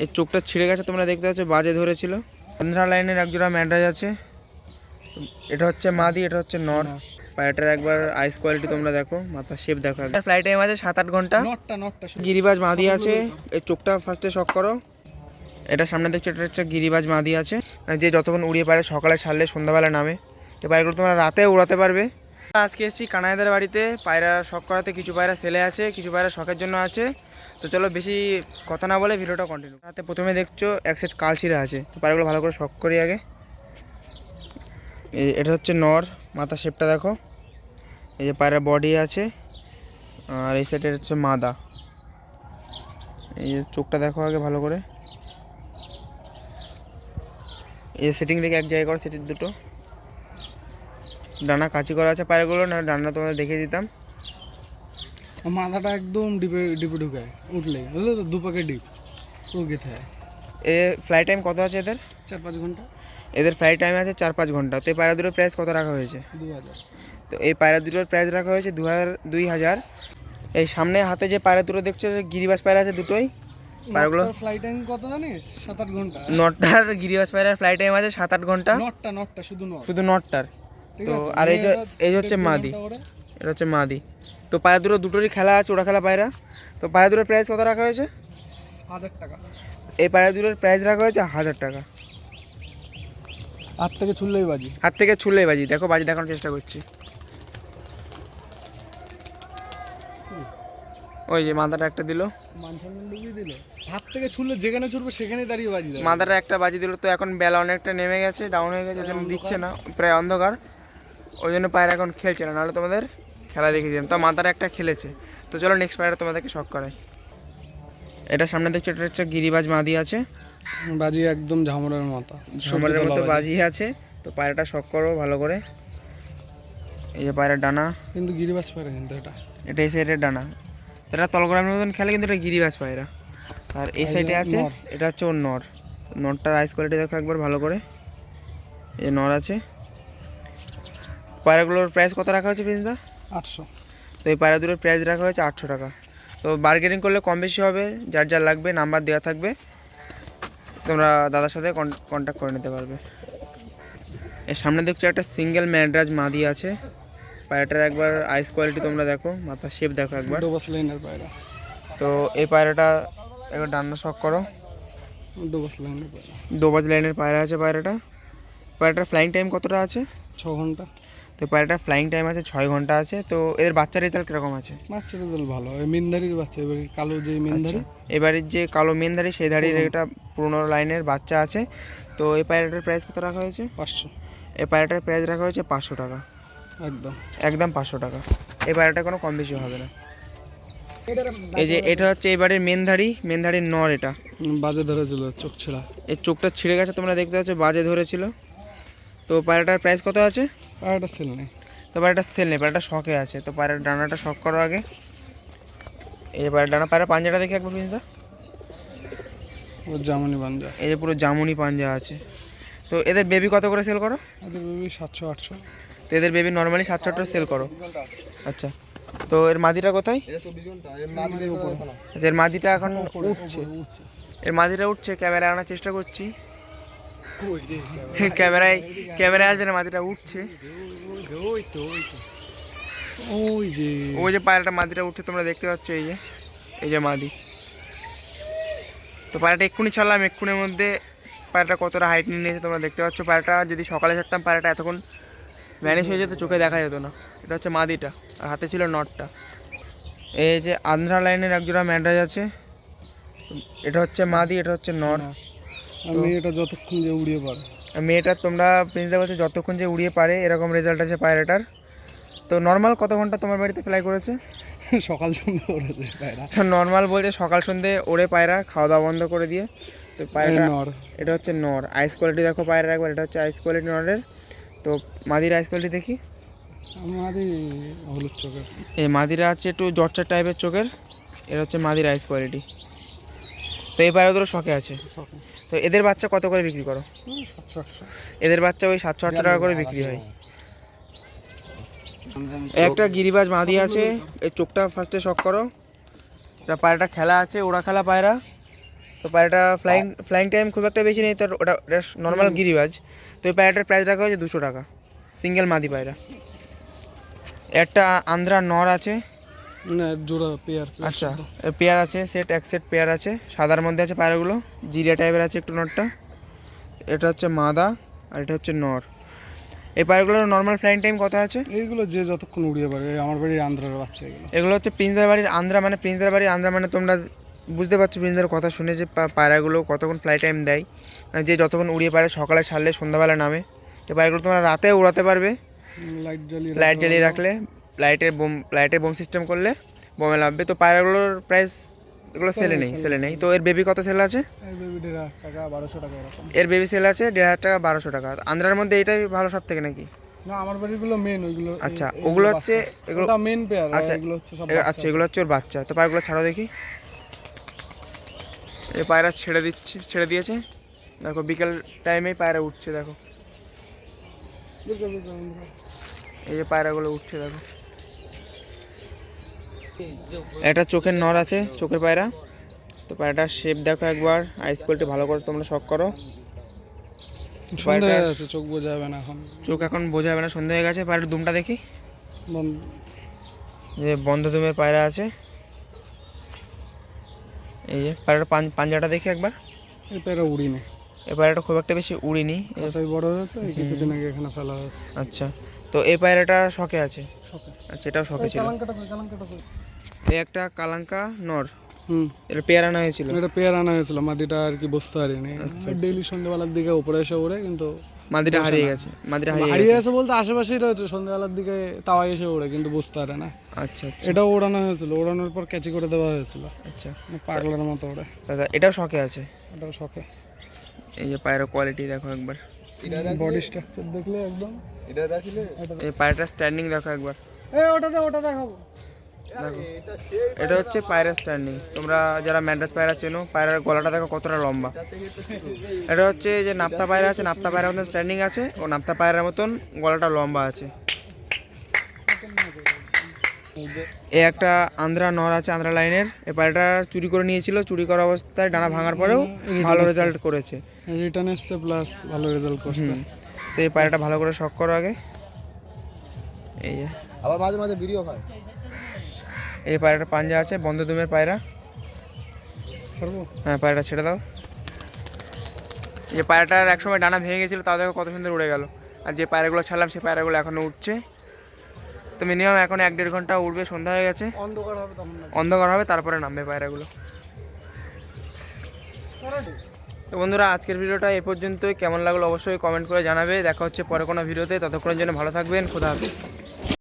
এর চোখটা ছিঁড়ে গেছে, তোমরা দেখতে পাচ্ছ বাজে ধরেছিল। আন্ধ্রা লাইনের একজোড়া ম্যাড্রাজ আছে, এটা হচ্ছে মাদি, এটা হচ্ছে নর। পায়রাটার একবার আইস কোয়ালিটি তোমরা দেখো, মাথার শেপ দেখো। একবার ফ্লাইট টাইম আছে 7-8 ঘন্টা। গিরিবাজ মাদি আছে, এই চোখটা ফার্স্টে শক করো। এটা সামনে দেখছো, এটা হচ্ছে গিরিবাজ মাদি আছে, যে যতক্ষণ উড়িয়ে পারে সকালে ছাড়লে সন্ধ্যাবেলা নামে। এই পায়রাগুলো তোমরা রাতে উড়াতে পারবে। আজকে এসেছি কানাইদের বাড়িতে পায়রা শখ করাতে। কিছু পায়রা সেলে আছে, কিছু পায়রা শখের জন্য আছে। তো চলো বেশি কথা না বলে ভিডিওটা কন্টিনিউ। রাতে প্রথমে দেখছো এক সেট কালশিরা আছে, তো পায়রাগুলো ভালো করে শখ করি আগে। এটা হচ্ছে নর, মাথা শেপটা দেখো। এই যে পায়রা বডি আছে, আর এই সাইডের হচ্ছে মাদা। এই যে চোখটা দেখো আগে ভালো করে। এই সেটিং দেখে এক জায়গায় করো, সেটির দুটো ডানা কাচি করা আছে পায়রাগুলো, না ডানা তোমাদের দেখিয়ে দিতাম। মাথাটা একদম ডিপে ডিপে ঢুকায়, উঠলে বুঝলে তো, দুপাকে ডিপ পুরো গেথে হয়। এ ফ্লাইট টাইম কত আছে এদের? 4-5 ঘন্টা। এদের ফ্লাইট টাইম আছে 4-5 ঘন্টা। তো এই পায়রা দুটোর প্রাইস কত রাখা হয়েছে? 2000। তো এই পায়রা দুটোর প্রাইস রাখা হয়েছে 2000। এই সামনে হাতে যে পায়রা দুটো দেখছো, গিরিবাজ পায়রা আছে দুটোই। পায়রাগুলো ফ্লাইট টাইম কত জানিস? 7-8 ঘন্টা। নটটার গিরিবাজ পায়রার ফ্লাইট টাইম আছে 7-8 ঘন্টা। নটটা শুধু নটটার। তো আর এই হচ্ছে মাদি, এটা হচ্ছে মাদি। তো পায়রা দুটোরই খেলা আছে, ওরা খেলা পায়রা। তো পায়রা দুটোর প্রাইস কত রাখা হয়েছে? 1000 টাকা। এই পায়রা দুটোর প্রাইস রাখা হয়েছে 1000 টাকা। হাত থেকে ছুড়লেই বাজি। হাত থেকে ছুড়লেই বাজি। দেখো বাজি দেখানোর চেষ্টা করছি। ওই যে মাথাটা একটা দিল, হাত থেকে ছুড়লে যেখানে ছুটবে সেখানে দাঁড়িয়ে বাজি দেবে। মাথাটা একটা বাজি দিল। তো এখন বেলা অনেকটা নেমে গেছে, ডাউন হয়ে গেছে, ওই জন্য দিচ্ছে না, প্রায় অন্ধকার, ওই জন্য পায়রা এখন খেলছে না, নাহলে তোমাদের খেলা দেখিয়ে দিলাম। তো মাথাটা একটা খেলেছে। তো চলো নেক্সট পায়রা তোমাদেরকে শখ করাই। এটা সামনে দেখছো, এটা হচ্ছে গিরিবাজ মাদি আছে, বাজি একদম ঝামরের মাথা, ঝামরের মতো বাজি আছে। তো পায়রাটা শখ করো ভালো করে। এই যে পায়রার ডানা, কিন্তু গিরিবাজ পায়রা, কিন্তু এটা এই সাইডের ডানা। এটা তলগ্রামের মতন খেলে, কিন্তু এটা গিরিবাজ পায়রা। আর এই সাইডে আছে, এটা হচ্ছে ওর নর। নরটার আইস কোয়ালিটি দেখো একবার ভালো করে। এই নর আছে। পায়রাগুলোর প্রাইস কত রাখা হয়েছে প্রিন্সদা? 800। তো এই পায়রা দুটোর প্রাইস রাখা হয়েছে 800 টাকা। তো বার্গেনিং করলে কম বেশি হবে, যার যার লাগবে নাম্বার দেওয়া থাকবে, তোমরা দাদার সাথে কন্ট্যাক্ট করে নিতে পারবে। এর সামনে দেখছো একটা সিঙ্গেল ম্যাড্রাজ মাদি আছে। পায়রাটার একবার আইস কোয়ালিটি তোমরা দেখো, মাথার শেপ দেখো একবার। ডোবাস লাইনের পায়রা। তো এই পায়রাটা একবার ডান্না শখ করো। ডোবাস লাইনের পায়রা, দোবাজ লাইনের পায়রা আছে পায়রাটার ফ্লাইং টাইম কতটা আছে? 6 ঘন্টা। তো পায়রাটার ফ্লাইং টাইম আছে 6 ঘন্টা আছে। তো এদের বাচ্চার রেজাল্ট কীরকম আছে? বাচ্চা রেজাল্ট ভালো। এই মেনধারির বাচ্চা, এবার কালো যে মেনধারি, এবারের যে কালো মেনধারি সেই ধারির একটা পুরোনো লাইনের বাচ্চা আছে। তো এই পায়রাটার প্রাইস কত রাখা হয়েছে? 500। এই পায়রাটার প্রাইস রাখা হয়েছে 500 টাকা। একদম 500 টাকা। এই পায়রাটা কোনো কম বেশি হবে না। এই যে এটা হচ্ছে এবারের মেনধারির নর। এটা বাজে ধরেছিল, চোখ ছেঁড়া। এর চোখটা ছিঁড়ে গেছে, তোমরা দেখতে পাচ্ছ বাজে ধরেছিল। তো পায়রাটার প্রাইস কত আছে? পায়রাটা সেল নেই। তো পায়রাটা সেল নেই, পায়রাটা শখে আছে। তো পায়রার ডানাটা শখ করো আগে। এই যে পায়রার ডানা, পায়রা পাঞ্জাটা দেখে একবার প্রিন্সদা। জামুনি পাঞ্জা। এই যে পুরো জামুনি পাঞ্জা আছে। তো এদের বেবি কত করে সেল করো? এদের বেবি 700-800। তো এদের বেবি নর্মালি 700 সেল করো। আচ্ছা, তো এর মাদিটা কোথায়? আচ্ছা, এর মাদিটা এখন উঠছে। এর মাদিটা উঠছে, ক্যামেরায় আনার চেষ্টা করছি। ক্যামেরায় আসবে না, মাদিটা উঠছে। ওই যে পায়রাটা মাদিটা উঠছে, তোমরা দেখতে পাচ্ছ। এই যে মাদি। তো পায়রাটা এক্ষুনি ছাড়লাম, এক্ষুনির মধ্যে পায়রাটা কতটা হাইট নিয়ে নিয়েছে তোমরা দেখতে পাচ্ছ। পায়রাটা যদি সকালে ছাড়তাম, পায়রাটা এতক্ষণ ম্যানেজ হয়ে যেত, চোখে দেখা যেত না। এটা হচ্ছে মাদিটা, আর হাতে ছিল নটটা। এই যে আন্ধ্রা লাইনের একজোড়া ম্যাড্রাজ আছে, এটা হচ্ছে মাদি, এটা হচ্ছে নর। মেয়েটা যতক্ষণ যে উড়িয়ে পারে, মেয়েটার তোমরা প্রিন্সদা বলছে যতক্ষণ যে উড়িয়ে পারে, এরকম রেজাল্ট আছে পায়রাটার। তো নর্মাল কত ঘন্টা তোমার বাড়িতে ফ্লাই করেছে? সকাল সন্ধ্যা ওড়েছে পায়রা। নর্মাল বলছে সকাল সন্ধ্যে ওড়ে পায়রা, খাওয়া দাওয়া বন্ধ করে দিয়ে। তো পায়রাটা, এটা হচ্ছে নর। আইস কোয়ালিটি দেখো পায়রার একবার, এটা হচ্ছে আইস কোয়ালিটি নরের। তো মাদির আইস কোয়ালিটি দেখি। মাদি হলুদ চোখের। এই মাদিরা আছে একটু জর্চার টাইপের চোখের। এটা হচ্ছে মাদির আইস কোয়ালিটি। তো এই পায়রা দুটো শখে আছে। তো এদের বাচ্চা কত করে বিক্রি করো? 700-800। এদের বাচ্চা ওই 700-800 টাকা করে বিক্রি হয়। একটা গিরিবাজ মাদি আছে, এই চোখটা ফার্স্টে শখ করো। এটা পায়রাটা খেলা আছে, ওরা খেলা পায়রা। তো পায়রাটা ফ্লাইং টাইম খুব একটা বেশি নেই, তার ওটা নর্মাল গিরিবাজ। তো এই পায়রাটার প্রাইস রাখা হয়েছে 200 টাকা, সিঙ্গেল মাদি পায়রা। একটা আন্ধ্রা নর আছে, না জোড়া পেয়ার। আচ্ছা পেয়ার আছে, সেট এক সেট পেয়ার আছে, সাদার মধ্যে আছে পায়রাগুলো, জিরিয়া টাইপের আছে একটু নরটা। এটা হচ্ছে মাদা আর এটা হচ্ছে নর। এই পায়রাগুলোর নর্মাল ফ্লাইং টাইম কত আছে? এইগুলো যে যতক্ষণ উড়িয়ে পারে, আমার বাড়ির আন্ধ্রার বাচ্চা এগুলো। এগুলো হচ্ছে প্রিন্সদার বাড়ির আন্ধ্রা, মানে প্রিন্সদার বাড়ির আন্ধ্রা মানে তোমরা বুঝতে পারছো প্রিন্সদার কথা শুনে যে পায়রাগুলো কতক্ষণ ফ্লাই টাইম দেয়, মানে যে যতক্ষণ উড়িয়ে পারে, সকালে ছাড়লে সন্ধ্যাবেলা নামে। এই পায়রাগুলো তোমরা রাতেও উড়াতে পারবে, লাইট জ্বালিয়ে রাখলে, লাইটের বোম সিস্টেম করলে বোমে লাগবে। তো পায়রাগুলোর প্রাইস এগুলো সেলে নেই। তো এর বেবি কত সেল আছে? টাকা 1200 টাকা এরকম। এর বেবি সেল আছে 1500 টাকা, 1200 টাকা। আন্ধ্রার মধ্যে এটাই ভালো সব থেকে নাকি? না আমার বাড়িগুলো মেন ওইগুলো। আচ্ছা ওগুলো হচ্ছে এগুলো মেন পেয়ার। আচ্ছা এগুলো হচ্ছে সব আচ্ছা এগুলো হচ্ছে ওর বাচ্চা। তো পায়রাগুলো ছাড়ো দেখি। এই পায়রা ছেড়ে দিয়েছে, দেখো বিকেল টাইমেই পায়রা উঠছে, দেখো এই যে পায়রাগুলো উঠছে দেখো। একটা চোখের নর আছে, চোখের পায়রা। তো পায়রাটার শেপ দেখো একবার, আইস কোয়ালিটি ভালো করে তোমরা শখ করো। সন্ধ্যা হয়ে গেছে, চোখ বোঝা যাবে না এখন। চোখ এখন বোঝা যাবে না, সন্ধ্যা হয়ে গেছে। পায়রার দুমটা দেখি, বন্ধ। যে বন্ধ দুমের পায়রা আছে। এই যে পায়রার পাঞ্জাটা দেখি একবার। এই পেয়ারা উড়িনি। এই পায়রাটা খুব একটা বেশি উড়িনি। আচ্ছাই বড় হয়েছে, এই কিছুদিন আগে এখানে ফেলা হয়েছে। আচ্ছা তো এই পায়রাটা শখে আছে। শখে। আচ্ছা এটাও শখে ছিল। কালাঙ্কাটা কই? এই একটা কালাঙ্কা নর, হুম, এটা পেয়ার আনা হয়েছিল। এটা পেয়ার আনা হয়েছিল, মাদিটা আর কি বসতে পারিনি। ডেইলি সন্ধ্যাবেলার দিকে উপরে এসে ওড়ে, কিন্তু মাদিটা হারিয়ে গেছে। হারিয়ে গেছে বলতে আশেপাশেই রয়েছে, সন্ধ্যাবেলার দিকে তাওয়াই এসে ওড়ে, কিন্তু বুঝতে পারে না। আচ্ছা আচ্ছা এটাও ওড়ানো হয়েছিল, ওড়ানোর পর ক্যাচি করে দেওয়া হয়েছিল। আচ্ছা পাগলার মতো ওড়ে। দাদা এটাও শখে আছে। এটাও শখে। এই যে পায়রা কোয়ালিটি দেখো একবার, বডি স্ট্রাকচার দেখলে একদম। এই পায়রাটার স্ট্যান্ডিং দেখো একবার, ওটা দেখাবো। দেখো এটা হচ্ছে পায়রা স্ট্যান্ডিং। তোমরা যারা ম্যাড্রাস পায়রা চেনো, পায়রার গলাটা দেখো কতটা লম্বা। এটা হচ্ছে যে নাপ্তা পায়রা আছে, নাপ্তা পায়রার মতন স্ট্যান্ডিং আছে, ও নাপ্তা পায়রার মতন গলাটা লম্বা আছে। এই একটা আন্ধ্রা নর আছে, আন্ধ্রা লাইনের। এই পায়রাটা চুরি করে নিয়েছিল, চুরি করা অবস্থায় ডানা ভাঙার পরেও ভালো রেজাল্ট করেছে, রিটার্ন এসছে, প্লাস ভালো রেজাল্ট করছে। তো এই পায়রাটা ভালো করে শখ করো আগে। এই যে আবার মাঝে মাঝে ভিডিও হয়। এই পায়রাটা পাঞ্জা আছে, বন্ধ দুমের পায়রা। ছাড়বো? হ্যাঁ পায়রাটা ছেড়ে দাও। এই যে পায়রাটার একসময় ডানা ভেঙে গেছিলো, তাও দেখো কত সুন্দর উড়ে গেল। আর যে পায়রাগুলো ছাড়লাম সেই পায়রাগুলো এখনও উঠছে। তো মিনিমাম এখন 1-1.5 ঘন্টা উঠবে, সন্ধ্যা হয়ে গেছে, অন্ধকার হবে তখন না। অন্ধকার হবে তারপরে নামবে পায়রাগুলো। তো বন্ধুরা আজকের ভিডিওটা এ পর্যন্তই। কেমন লাগলো অবশ্যই কমেন্ট করে জানাবে। দেখা হচ্ছে পরে কোনো ভিডিওতে, ততক্ষণের জন্য ভালো থাকবেন, খোদা হাফেজ।